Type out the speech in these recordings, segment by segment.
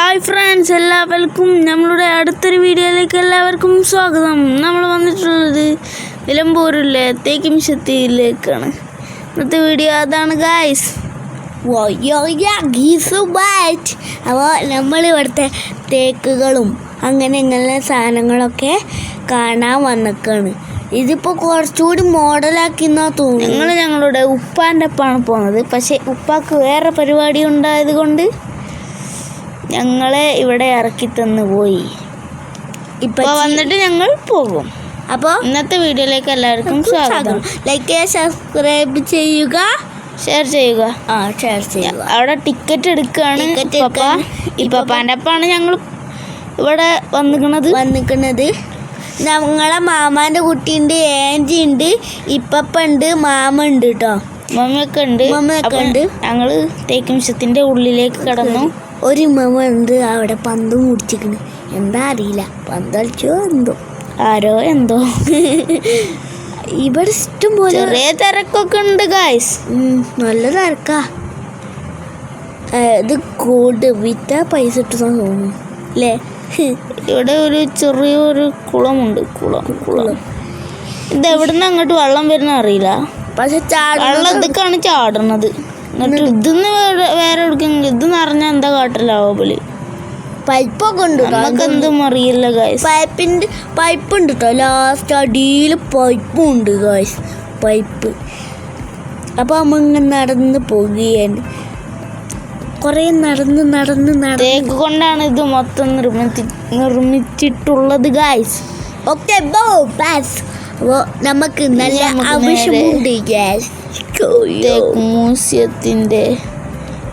Hi friends, എല്ലാവർക്കും നമ്മളുടെ അടുത്തൊരു വീഡിയോയിലേക്ക് എല്ലാവർക്കും സ്വാഗതം. നമ്മൾ വന്നിട്ടുള്ളത് നിലമ്പൂരിലെ തേക്കും ശക്തിയിലേക്കാണ്. ഇന്നത്തെ വീഡിയോ അതാണ് ഗായ്സ്. അപ്പോൾ നമ്മളിവിടുത്തെ തേക്കുകളും അങ്ങനെ ഇങ്ങനെ സാധനങ്ങളൊക്കെ കാണാൻ വന്നിക്കാണ്. ഇതിപ്പോൾ കുറച്ചുകൂടി മോഡലാക്കി എന്നാ തോന്നുന്നു. ഞങ്ങളുടെ ഉപ്പാൻ്റെ ഒപ്പമാണ് പോകുന്നത്. പക്ഷേ ഉപ്പാക്ക് വേറെ പരിപാടി ഉണ്ടായത് കൊണ്ട് ഞങ്ങളെ ഇവിടെ ഇറക്കി തന്നു പോയി. ഇപ്പോൾ വന്നിട്ട് ഞങ്ങൾ പോകും. അപ്പോൾ ഇന്നത്തെ വീഡിയോയിലേക്ക് എല്ലാവർക്കും സ്വാഗതം. ലൈക്ക് ചെയ്യുക, സബ്സ്ക്രൈബ് ചെയ്യുക, ഷെയർ ചെയ്യുക. ഷെയർ ചെയ്യുക. അവിടെ ടിക്കറ്റ് എടുക്കുകയാണ്. ഇപ്പാൻ്റെ ഒപ്പമാണ് ഞങ്ങൾ ഇവിടെ വന്നിക്കണത്. ഞങ്ങളെ മാമാൻ്റെ കുട്ടിയുണ്ട്, ഏഞ്ചി ഉണ്ട്, ഇപ്പുണ്ട്, മാമ ഉണ്ട് കേട്ടോ, മമ്മിയൊക്കെ ഉണ്ട്. ഞങ്ങൾ തേക്കും ശക്തിൻ്റെ ഉള്ളിലേക്ക് കടന്നു. ഒരു മമ്മ ഉണ്ട് അവിടെ പന്ത് മുടിച്ചിക്കണ്. എന്താ അറിയില്ല, പന്തളിച്ചോ എന്തോ, ആരോ എന്തോ. ഇവിടെ ഇഷ്ടം പോലെ ചെറിയ തിരക്കൊക്കെ ഉണ്ട് ഗായ്സ്. നല്ല തിരക്കാ. ഇത് കോഡ് വിറ്റ പൈസ ഇട്ടെന്ന് തോന്നുന്നു അല്ലേ. ഇവിടെ ഒരു ചെറിയൊരു കുളമുണ്ട്. കുളം ഇത് എവിടുന്ന് അങ്ങോട്ട് വെള്ളം വരുന്ന അറിയില്ല. പക്ഷെ വെള്ളം ഇതൊക്കെയാണ് ചാടണത്. എന്നിട്ട് ഇതിന്ന് വേറെ എടുക്കെങ്കിലും ഇത് നിറഞ്ഞാൽ എന്താ കാട്ടിലാവോ ബലി. പൈപ്പൊക്കെ ഉണ്ട്, നമുക്ക് എന്തും അറിയില്ല ഗായ്സ്. പൈപ്പ് ഉണ്ട് കേട്ടോ. ലാസ്റ്റ് അടിയിൽ പൈപ്പും ഉണ്ട് ഗായ്സ്, പൈപ്പ്. അപ്പോൾ നമ്മൾ ഇങ്ങനെ നടന്ന് പോകുകയാണ്. കുറേ നടന്ന് തേക്ക് കൊണ്ടാണ് ഇത് മൊത്തം നിർമ്മിച്ചിട്ടുള്ളത് ഗായ്സ്. ഓക്കെ അപ്പോൾ നമുക്ക് നല്ല ആവശ്യമുണ്ട് ഗ്യാസ്. തേക്ക് മ്യൂസിയത്തിൻ്റെ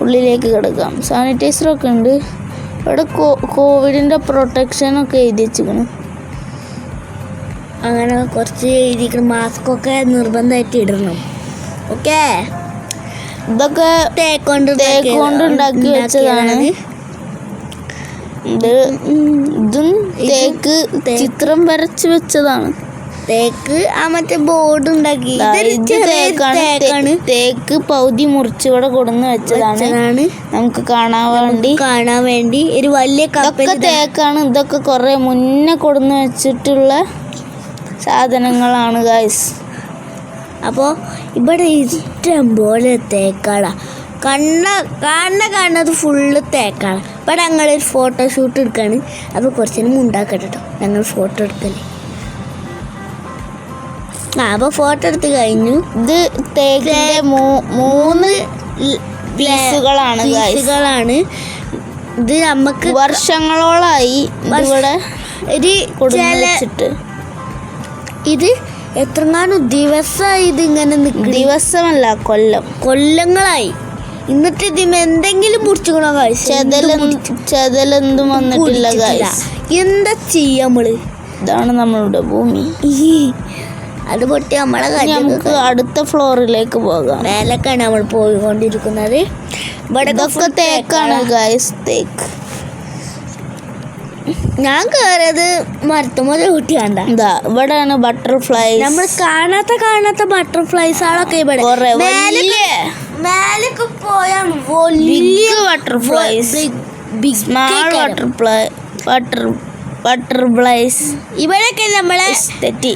ഉള്ളിലേക്ക് കിടക്കാം. സാനിറ്റൈസറൊക്കെ ഉണ്ട് ഇവിടെ. കോവിഡിൻ്റെ പ്രൊട്ടക്ഷനൊക്കെ എഴുതി വെച്ചിരിക്കണം. അങ്ങനെ കുറച്ച് എഴുതിക്കണം. മാസ്കൊക്കെ നിർബന്ധമായിട്ട് ഇടണം. ഓക്കെ, ഇതൊക്കെ തേക്കൊണ്ട് ഉണ്ടാക്കി വെച്ചതാണ്. ഇതും തേക്ക് ചിത്രം വരച്ച് വെച്ചതാണ്. തേക്ക് മറ്റേ ബോർഡ് ഉണ്ടാക്കി. തേക്ക് പൗതി മുറിച്ച് ഇവിടെ കൊടുന്ന് വെച്ചതാണ് നമുക്ക് കാണാൻ വേണ്ടി. ഒരു വലിയ കപ്പൊക്കെ തേക്കാണ്. ഇതൊക്കെ കുറെ മുന്നേ കൊടുന്ന് വെച്ചിട്ടുള്ള സാധനങ്ങളാണ് ഗായ്സ്. അപ്പോൾ ഇവിടെ ഇഷ്ടം പോലെ തേക്കാളാ. കാണുന്നത് ഫുള്ള് തേക്കാണ്. ഇവിടെ ഞങ്ങളൊരു ഫോട്ടോഷൂട്ട് എടുക്കുകയാണ്. അപ്പോൾ കുറച്ചേരം ഉണ്ടാക്കട്ടെ കേട്ടോ, ഞങ്ങൾ ഫോട്ടോ എടുക്കല്. അപ്പോൾ ഫോട്ടോ എടുത്ത് കഴിഞ്ഞു. ഇത് തേക്കിൻ്റെ 3 പീസുകളാണ്. ഇത് നമുക്ക് വർഷങ്ങളോളായി ഇവിടെ വെച്ചിട്ട്. ഇത് എത്രങ്ങാനും ദിവസമായി ഇതിങ്ങനെ നിൽക്കും. ദിവസമല്ല, കൊല്ലങ്ങളായി. എന്നിട്ട് ഇതിന് എന്തെങ്കിലും മുറിച്ചുകൊണ്ടോ ഗായ്സ്? ചെതലൊന്നും വന്നിട്ടില്ല ഗായ്സ്. എന്താ ചെയ്യാ നമ്മള്? ഇതാണ് നമ്മളുടെ ഭൂമി. അത് പൊട്ടി നമ്മളെ നമുക്ക് അടുത്ത ഫ്ലോറിലേക്ക് പോകാം. മേലൊക്കെയാണ് നമ്മൾ പോയിക്കൊണ്ടിരിക്കുന്നത്. ഇവിടെ തേക്കാണ് ഗായ്സ്. തേക്ക് ഞാൻ കയറിയത് മരത്തുമല കുട്ടിയാണ്ട. ഇവിടെയാണ് ബട്ടർഫ്ലൈസ്. നമ്മൾ കാണാത്ത ബട്ടർഫ്ലൈസുകളൊക്കെ ഇവിടെ. മേലേക്ക് പോയാണ് വലിയ ബട്ടർഫ്ലൈസ്, സ്മാൾ ബട്ടർഫ്ലൈസ്. ഇവിടെയൊക്കെ നമ്മളെ തെറ്റി.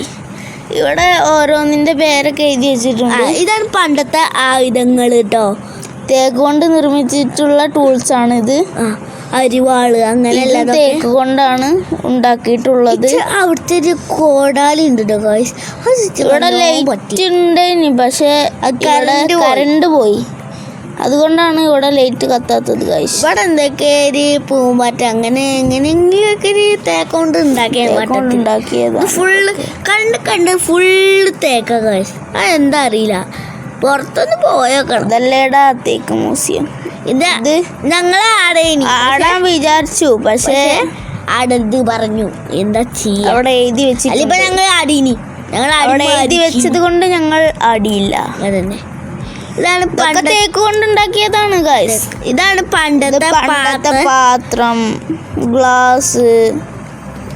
ഇവിടെ ഓരോന്നിന്റെ പേരൊക്കെ എഴുതി വെച്ചിട്ടുണ്ട്. ഇതാണ് പണ്ടത്തെ ആയുധങ്ങൾ കേട്ടോ. തേക്ക് കൊണ്ട് നിർമ്മിച്ചിട്ടുള്ള ടൂൾസ് ആണ് ഇത്. അരിവാള് അങ്ങനെയല്ല, തേക്ക് കൊണ്ടാണ് ഉണ്ടാക്കിയിട്ടുള്ളത്. അവിടുത്തെ ഒരു കോടാലി ഉണ്ട് കേട്ടോ ഗായ്സ്. ഇവിടെ ലൈറ്റ് ഉണ്ടായിനി, പക്ഷെ കറണ്ട് പോയി. അതുകൊണ്ടാണ് ഇവിടെ ലൈറ്റ് കത്താത്തത് ഗായ്സ്. ഇവിടെ എന്തൊക്കെ പൂമ്പാറ്റ അങ്ങനെ എങ്ങനെയെങ്കിലൊക്കെ തേക്കൊണ്ട് ഉണ്ടാക്കിയത്. ഫുള്ള് കണ്ട് ഫുള്ള് തേക്ക ഗായ്സ്. അതെന്താ അറിയില്ല, പുറത്തൊന്ന് പോയോക്കണം. ഇതല്ലേടാ തേക്ക് മ്യൂസിയം. ഇത് ഞങ്ങൾ ആടാൻ വിചാരിച്ചു, പക്ഷേ ആടരുത് പറഞ്ഞു. എന്താ ചെയ്യാ, അവിടെ എഴുതി വെച്ചില്ല. ഇപ്പൊ ഞങ്ങൾ ആടീനി. അവിടെ എഴുതി വെച്ചത് കൊണ്ട് ഞങ്ങൾ ആടിയില്ല. അതന്നെ. ഇതാണ് തേക്ക് കൊണ്ട് ഉണ്ടാക്കിയതാണ് ഗായ്സ്. ഇതാണ് പണ്ടത്തെ പാത്രം, ഗ്ലാസ്,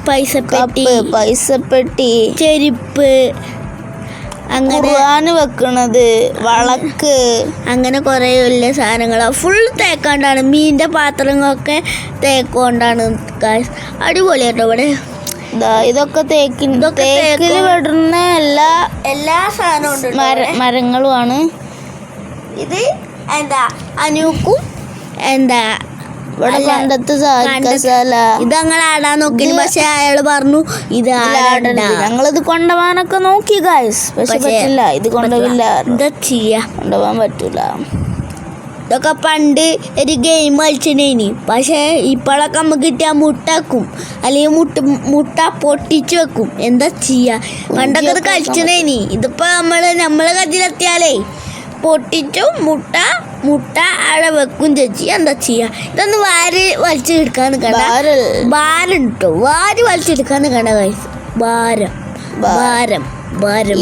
പൈസപ്പെട്ടി, ചെരുപ്പ്, ഖുർആന് വെക്കണത്, വളക്ക്, അങ്ങനെ കുറേ വലിയ സാധനങ്ങളാണ്. ഫുൾ തേക്കാണ്ടാണ്. മീനിൻ്റെ പാത്രങ്ങളൊക്കെ തേക്കൊണ്ടാണ്. അടിപൊളിയാട്ടോ ഇവിടെ. ഇതൊക്കെ തേക്കിൽ വിടുന്ന എല്ലാ സാധനവും മരങ്ങളുമാണ്. ഇത് എന്താ അനൂക്കും എന്താ ഇവിടെ പണ്ടത്തെ ഇതങ്ങൾ ആടാൻ നോക്കി. പക്ഷെ അയാള് പറഞ്ഞു ഇത് ഞങ്ങളിത് കൊണ്ടുപോകാനൊക്കെ നോക്കി ഗൈസ്. പക്ഷെ പറ്റില്ല, ഇത് കൊണ്ടുപോകില്ല. എന്താ ചെയ്യാ, കൊണ്ടുപോകാൻ പറ്റൂല. ഇതൊക്കെ പണ്ട് ഒരു ഗെയിം കളിച്ചിട്ടേനി. പക്ഷേ ഇപ്പോഴൊക്കെ നമുക്ക് കിട്ടിയാൽ മുട്ടാക്കും, അല്ലെങ്കിൽ മുട്ട പൊട്ടിച്ചു വെക്കും. എന്താ ചെയ്യാ, പണ്ടൊക്കെ ഇത് കളിച്ചിട്ടേനി. ഇതിപ്പോ നമ്മളെ കയ്യിലെത്തിയാലേ പൊട്ടിച്ചു മുട്ട അവിടെ വെക്കും ചേച്ചി. എന്താ ചെയ്യാ, ഇതൊന്ന് വാരി വലിച്ചെടുക്കാൻ നിൽക്കണ്ട. ഭാരം കിട്ടോ, വാരി വലിച്ചെടുക്കാൻ നിൽക്കണ്ട ഗൈസ്. ഭാരം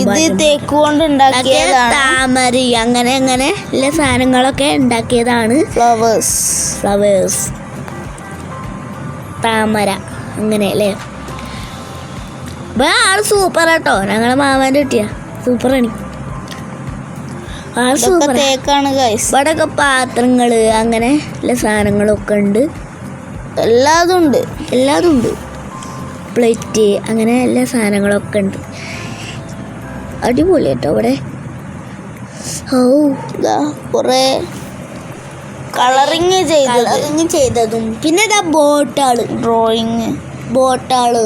ഇത് തേക്ക് കൊണ്ട് ഉണ്ടാക്കിയതാണ്. താമര അങ്ങനെ എല്ലാ സാധനങ്ങളൊക്കെ ഉണ്ടാക്കിയതാണ്. ഫ്ലവേഴ്സ് താമര അങ്ങനെ അല്ലേ. ആള് സൂപ്പർ ആട്ടോ. ഞങ്ങളെ മാമാൻ്റെ കുട്ടിയാ, സൂപ്പറാണ്. തേക്കാണ് ഗൈസ്. ഇവിടെയൊക്കെ പാത്രങ്ങള് അങ്ങനെ എല്ലാ സാധനങ്ങളൊക്കെ ഉണ്ട്. എല്ലാതും ഉണ്ട്. പ്ലേറ്റ് അങ്ങനെ എല്ലാ സാധനങ്ങളൊക്കെ ഉണ്ട്. അടിപൊളി കേട്ടോ ഇവിടെ. കുറേ കളറിങ് ചെയ്തതും പിന്നെ ഇതാ ബോട്ടാള്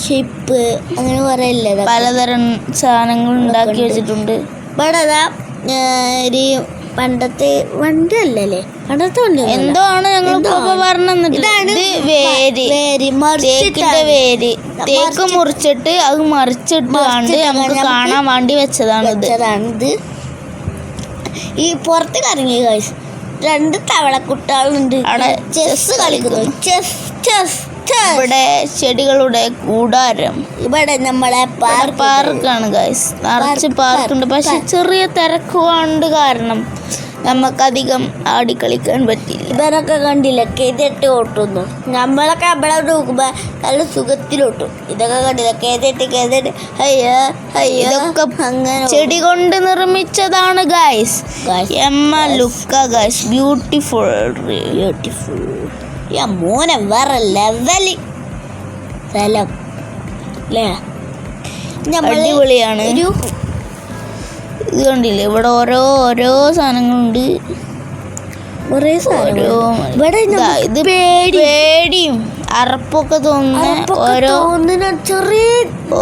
ഷിപ്പ് അങ്ങനെ കുറേ ഇല്ലേ, പലതരം സാധനങ്ങൾ ഉണ്ടാക്കി വെച്ചിട്ടുണ്ട്. ഇവിടെ അതാ ഒരു പണ്ടത്തെ വണ്ടി അല്ലല്ലേ, പണ്ടത്തെ വണ്ടി എന്തോ ആണ് ഞങ്ങൾ പറഞ്ഞത്. ഇതാണ് വേര്. തേക്ക് മുറിച്ചിട്ട് അത് മറിച്ചിട്ട് നമുക്ക് കാണാൻ വേണ്ടി വെച്ചതാണ് ഇത്. ഈ പുറത്ത് കറങ്ങി ഗൈസ് 2 തവളക്കുട്ടികളുണ്ട് അവിടെ ചെസ് കളിക്കുന്നു. ഇവിടെ ചെടികളുടെ കൂടാരം. ഇവിടെ നമ്മളെ പാർക്കാണ് ഗൈസ്. നിറച്ച് പാർക്കുണ്ട്. പക്ഷെ ചെറിയ തിരക്കുകൊണ്ട് കാരണം നമുക്കധികം ആടിക്കളിക്കാൻ പറ്റില്ല. ഇവരൊക്കെ കണ്ടില്ല കേതിട്ട് ഓട്ടുന്നു. നമ്മളൊക്കെ അവിടെ നോക്കുമ്പോ നല്ല സുഖത്തിലോട്ടും. ഇതൊക്കെ കണ്ടില്ല കേതിട്ട് ഇതൊക്കെ അങ്ങനെ ചെടി കൊണ്ട് നിർമ്മിച്ചതാണ് ഗൈസ്. ബ്യൂട്ടിഫുൾ മോനെ വേറെ ലെവല് സ്ഥലം അല്ലേ. അടിപൊളിയാണ്. ഇത് കണ്ടില്ലേ, ഇവിടെ ഓരോ സാധനങ്ങളുണ്ട്. ഇത് പേടിയും അറപ്പൊക്കെ തോന്നുന്ന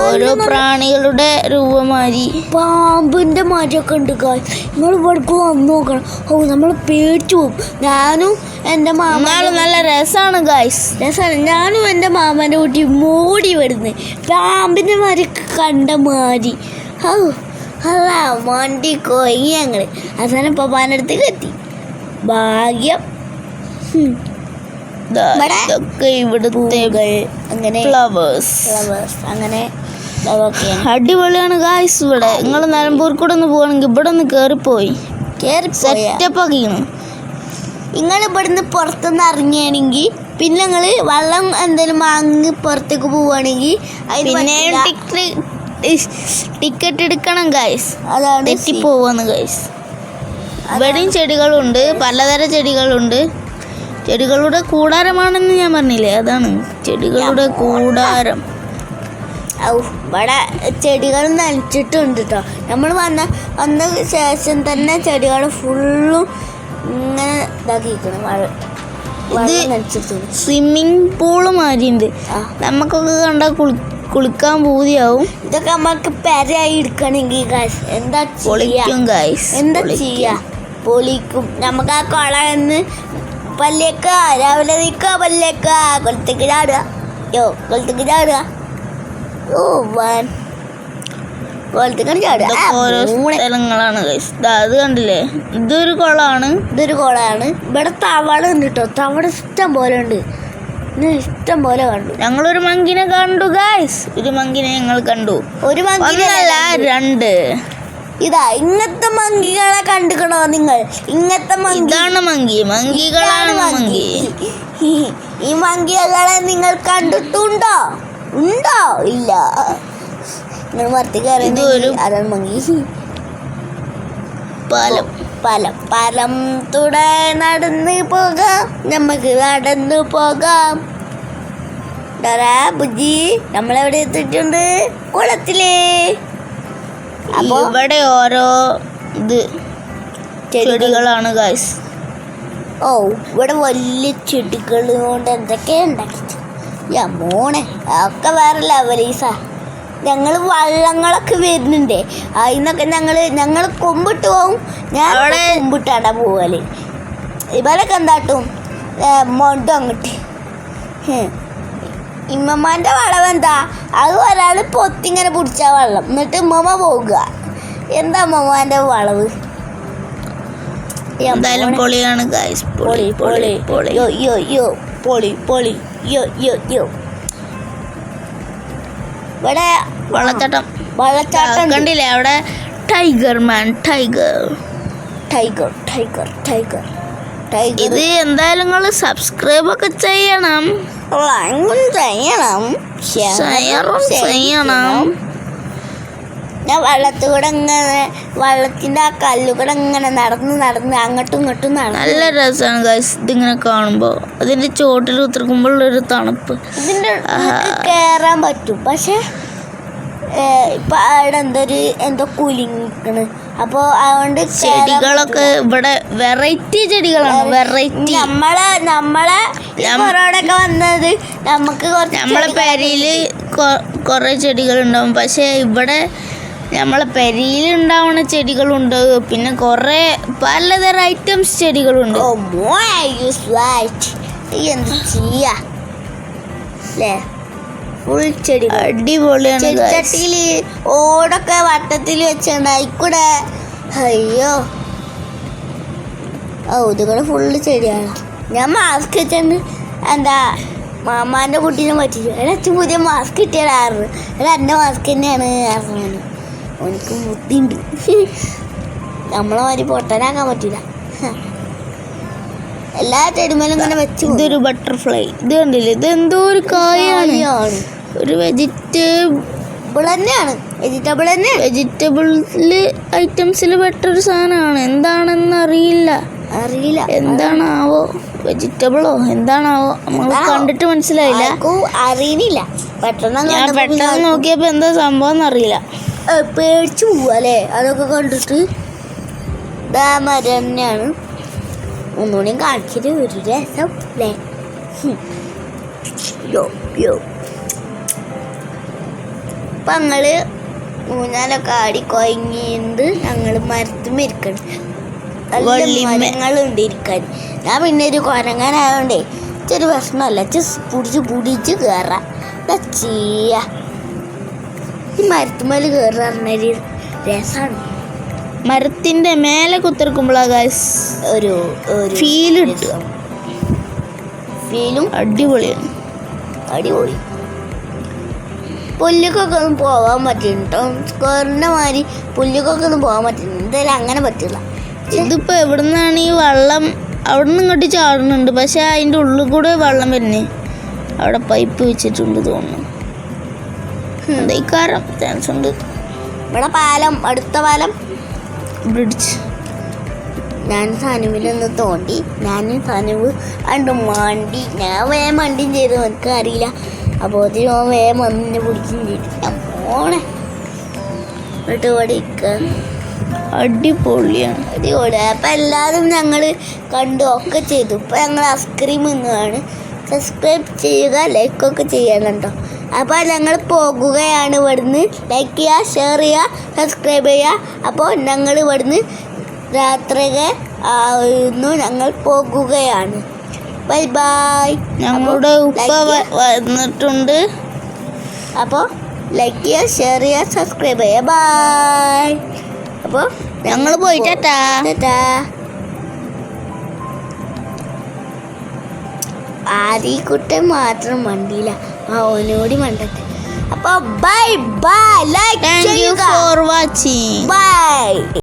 ഓരോ പ്രാണികളുടെ രൂപമാരി, പാമ്പിന്റെ മാറ്റമൊക്കെ ഉണ്ട്. നമ്മൾ ഇവിടേക്ക് വന്ന് നോക്കണം. നമ്മൾ പേടിച്ചു പോകും. ഞാനും എൻ്റെ മാമാനും നല്ല രസമാണ് ഗായ്സ്. ഞാനും എൻ്റെ മാമാൻ്റെ കുട്ടി മോടി വരുന്നത് പാമ്പിന്റെ മാരി കണ്ട മാരി. അല്ല മണ്ടി കൊയ്യ ഞങ്ങള് അവസാനം പപ്പാൻ്റെ അടുത്തേക്ക് എത്തി. ഭാഗ്യം. ഇവിടുത്തെ അങ്ങനെ ഫ്ലവേഴ്സ് അങ്ങനെ അടിപൊളിയാണ് ഗായ്സ്. ഇവിടെ നിങ്ങൾ നിലമ്പൂർ കൂടെ ഒന്ന് പോവാണെങ്കിൽ ഇവിടെ ഒന്ന് കയറി സെറ്റപ്പ് ആക്കിയാണ്. നിങ്ങൾ ഇവിടുന്ന് പുറത്തുനിന്ന് ഇറങ്ങിയാണെങ്കിൽ പിന്നെ നിങ്ങൾ വെള്ളം എന്തെങ്കിലും വാങ്ങി പുറത്തേക്ക് പോവുകയാണെങ്കിൽ പിന്നെ ടിക്കറ്റ് എടുക്കണം ഗൈസ്. അതാണ് തെറ്റിപ്പോവാന്ന് ഗൈസ്. ഇവിടെയും ചെടികളുണ്ട്, പലതരം ചെടികളുണ്ട്. ചെടികളുടെ കൂടാരമാണെന്ന് ഞാൻ പറഞ്ഞില്ലേ, അതാണ് ചെടികളുടെ കൂടാരം. ഇവിടെ ചെടികൾ നനച്ചിട്ടുണ്ട് കേട്ടോ. നമ്മൾ വന്ന ശേഷം തന്നെ ചെടികൾ ഫുള്ളും ഇങ്ങനെ ഇതാക്കിയിരിക്കണം. Swimming pool മാതിരിയുണ്ട്. നമുക്കൊക്കെ കണ്ടാൽ കുളിക്കാൻ പൂതിയാവും. ഇതൊക്കെ നമുക്ക് പെരയായി എടുക്കണമെങ്കിൽ എന്താ ചെയ്യാ, പൊളിക്കും. നമുക്ക് ആ കുളന്ന് പല്ലേക്ക രാവിലെ നിൽക്കുക, പല്ലേക്ക കൊളത്തേക്ക് ചാടുക. ഓരോ സ്ഥലങ്ങളാണ്. അത് കണ്ടില്ലേ, ഇതൊരു കുളമാണ്. ഇവിടെ തവള ഉണ്ട് കേട്ടോ. തവള ഇഷ്ടം പോലെ ഉണ്ട്. ഇഷ്ടം പോലെ കണ്ടു. ഞങ്ങളൊരു മങ്കിനെ കണ്ടു ഗൈസ്. ഒരു മങ്കിനെ ഞങ്ങൾ കണ്ടു. ഒരു മങ്കിനല്ല, 2. ഇതാ ഇങ്ങനത്തെ മങ്കികളെ കണ്ടുക്കണോ നിങ്ങൾ? ഇങ്ങനത്തെ ഇതാണ് മങ്കികളാണ് മങ്കി. ഈ മങ്കികളെ നിങ്ങൾ കണ്ടിട്ടുണ്ടോ? ഇല്ല. നിങ്ങൾ മരത്തിൽ കയറി അതാണ് മങ്ങി. പാലം പാലം പാലം കൂടെ നടന്ന് പോകാം, നമുക്ക് നടന്നു പോകാം. ബുജി നമ്മളെവിടെ എത്തിയിട്ടുണ്ട്? കുളത്തിലേ. അപ്പൊ ഇവിടെ ഓരോ ഇത് ചെടികളാണ് ഗൈസ്. ഓ ഇവിടെ വലിയ ചെടികൾ കൊണ്ട് എന്തൊക്കെ ഉണ്ടാക്കിച്ചു. മോനെ ഒക്കെ വേറെ ലെവലീസ. ഞങ്ങൾ വള്ളങ്ങളൊക്കെ വരുന്നുണ്ടേ, അതിന്നൊക്കെ ഞങ്ങൾ കൊമ്പിട്ട് പോവും. ഞാൻ അവിടെ കൊമ്പിട്ടാടാ പോവല്. ഇവരൊക്കെ എന്താട്ടും മൊണ്ടും അങ്ങോട്ട്. ഇമ്മമാൻ്റെ വളവെന്താ, അത് ഒരാൾ പൊത്തിങ്ങനെ പിടിച്ച വെള്ളം, എന്നിട്ട് ഉമ്മമ്മ പോകുക. എന്താ ഉമ്മമാൻ്റെ വളവ്? എന്തായാലും പൊളിയാണ് ഗൈസ്. പൊളി പൊളി പൊളി യോ യോ യോ പൊളി പൊളി യോ യോ യോ. ഇവിടെ വെള്ളച്ചാട്ടം കണ്ടില്ലേ? അവിടെ tiger man, tiger tiger tiger tiger tiger. ഇത് എന്തായാലും നിങ്ങൾ സബ്സ്ക്രൈബ് ഒക്കെ ചെയ്യണം. ഞാൻ വെള്ളത്തിലൂടെ ഇങ്ങനെ വെള്ളത്തിൻ്റെ ആ കല്ലുകൂടെ ഇങ്ങനെ നടന്ന് അങ്ങോട്ടും ഇങ്ങോട്ടും നല്ല രസമാണ് ഗൈസ് ഇതിങ്ങനെ കാണുമ്പോൾ. അതിൻ്റെ ചോട്ടിൽ ഉത്തർക്കുമ്പോഴുള്ളൊരു തണുപ്പ്. ഇതിൻ്റെ കയറാൻ പറ്റും, പക്ഷെ ഇപ്പം അവിടെ എന്തോ കുലുങ്ങിക്കണ്. അപ്പോൾ അതുകൊണ്ട് ചെടികളൊക്കെ ഇവിടെ വെറൈറ്റി ചെടികളാണ്. വെറൈറ്റി നമ്മളെ കൊറോണൊക്കെ വന്നത് നമുക്ക് നമ്മളെ പെരയിൽ കുറേ ചെടികളുണ്ടാവും. പക്ഷേ ഇവിടെ നമ്മളെ പെരയിൽ ഉണ്ടാവുന്ന ചെടികളുണ്ട്, പിന്നെ കുറേ പലതരം ഐറ്റംസ് ചെടികളുണ്ട്. എന്ത് ചെയ്യാ അല്ലേ? ഫുൾ ചെടി അടിപൊളിയാണ്. ചെടിച്ചട്ടിയിൽ ഓടൊക്കെ വട്ടത്തിൽ വെച്ചിട്ടുണ്ട് അതിക്കൂടെ. അയ്യോ ഇതുകൂടെ ഫുള്ള് ചെടിയാണ്. ഞാൻ മാസ്ക് വെച്ചിട്ടുണ്ട്. എന്താ മാമാൻ്റെ കുട്ടീനെ പറ്റിച്ചു. അച്ഛൻ പുതിയ മാസ്ക് കിട്ടിയതായിരുന്നു. എൻ്റെ മാസ്ക് തന്നെയാണ് അറിഞ്ഞു. എനിക്ക് ബുദ്ധിയുണ്ട്. നമ്മളെ മാതിരി പൊട്ടനാക്കാൻ പറ്റില്ല. എല്ലാ ചെടിമേലും ഇങ്ങനെ വെച്ച്. ഇതൊരു ബട്ടർഫ്ലൈ. ഇത് കണ്ടില്ലേ? ഇത് എന്തോ ഒരു കായാണ്. ഒരു വെജിറ്റബിൾ തന്നെയാണ്. വെജിറ്റബിൾ ഐറ്റംസിൽ പെട്ടൊരു സാധനമാണ്. എന്താണെന്ന് അറിയില്ല. എന്താണാവോ? വെജിറ്റബിളോ എന്താണാവോ? നമ്മൾ കണ്ടിട്ട് മനസ്സിലായില്ല, അറിയുന്നില്ല. പെട്ടെന്ന് നോക്കിയപ്പോൾ എന്താ സംഭവം എന്നറിയില്ല. പേടിച്ചു പോവല്ലേ അതൊക്കെ കണ്ടിട്ട്. മരം തന്നെയാണ്. ഒന്നുകൂടി കാണിച്ചിട്ട് ഒരു രസം അല്ലേ? അപ്പം ഞങ്ങൾ ഊഞ്ഞാലൊക്കെ ആടി കൊയങ്ങിയത് ഞങ്ങൾ മരത്തും ഇരിക്കണം. മരങ്ങളുണ്ട് ഇരിക്കാൻ. ഞാൻ പിന്നെ ഒരു കുരങ്ങനായോണ്ടേ ഇച്ചൊരു പ്രശ്നമല്ല. പിടിച്ച് കയറാം. എന്താ ചെയ്യാ? ഈ മരത്തുമേൽ കയറി പറഞ്ഞൊരു രസമാണ്. മരത്തിൻ്റെ മേലെ കുത്തിറക്കുമ്പോഴാണ് ഗൈസ് ഒരു ഫീൽ കിട്ടുക. ഫീലും അടിപൊളിയാണ്. അടിപൊളി. പുല്ലുക്കൊക്കെ ഒന്നും പോകാൻ പറ്റില്ല കേട്ടോ. സ്ക്വയറിൻ്റെ മാതിരി പുല്ലുക്കൊക്കെ ഒന്നും പോകാൻ പറ്റില്ല. എന്തായാലും അങ്ങനെ പറ്റില്ല. ഇതിപ്പോൾ എവിടെ നിന്നാണ് ഈ വെള്ളം? അവിടെ നിന്ന് ഇങ്ങോട്ട് ചാടുന്നുണ്ട്, പക്ഷെ അതിൻ്റെ ഉള്ളിൽ കൂടെ വെള്ളം വരുന്നേ. അവിടെ പൈപ്പ് വെച്ചിട്ടുണ്ട് തോന്നുന്നു. എന്തായിക്കാരം ചാൻസ് ഉണ്ട്. ഇവിടെ പാലം, അടുത്ത പാലം ബ്രിഡ്ജ്. ഞാൻ സനുവിനൊന്ന് തോണ്ടി. സനുവ് അണ്ട് മണ്ടി. ഞാൻ വേഗം മണ്ടിയും ചെയ്തു. എനിക്ക് അറിയില്ല. അപ്പോൾ വേഗം വന്ന് പിടിക്കുകയും ചെയ്തു. ഞാൻ പോണേ എന്നിട്ട് ഇവിടെ ഇരിക്കാൻ. അടിപൊളിയാണ്. അപ്പം എല്ലാവരും ഞങ്ങൾ കണ്ടു ഒക്കെ ചെയ്തു. ഇപ്പം ഞങ്ങൾ ഐസ്ക്രീം ഇന്നാണ്. സബ്സ്ക്രൈബ് ചെയ്യുക, ലൈക്കൊക്കെ ചെയ്യണം കേട്ടോ. അപ്പോൾ ഞങ്ങൾ പോകുകയാണ് ഇവിടുന്ന്. ലൈക്ക് ചെയ്യുക, ഷെയർ ചെയ്യുക, സബ്സ്ക്രൈബ് ചെയ്യുക. അപ്പോൾ ഞങ്ങൾ ഇവിടുന്ന് രാത്രിയൊക്കെ ഞങ്ങൾ പോകുകയാണ്. Bye bye. ഞങ്ങളുടെ ഉപ്പ വന്നിട്ടുണ്ട്. അപ്പോൾ ലൈക്ക് ചെയ്യുക, ഷെയർ ചെയ്യുക, സബ്സ്ക്രൈബ് ചെയ്യുക. ബൈ. അപ്പോൾ ഞങ്ങൾ പോയിട്ടാ. ആദ്യക്കുട്ടൻ മാത്രം മണ്ടിയില്ല, അവനോടി മണ്ടത്തെ. അപ്പോൾ ബൈ ബൈ. ലൈക്ക് ചെയ്യുക. Thank you for watching. By.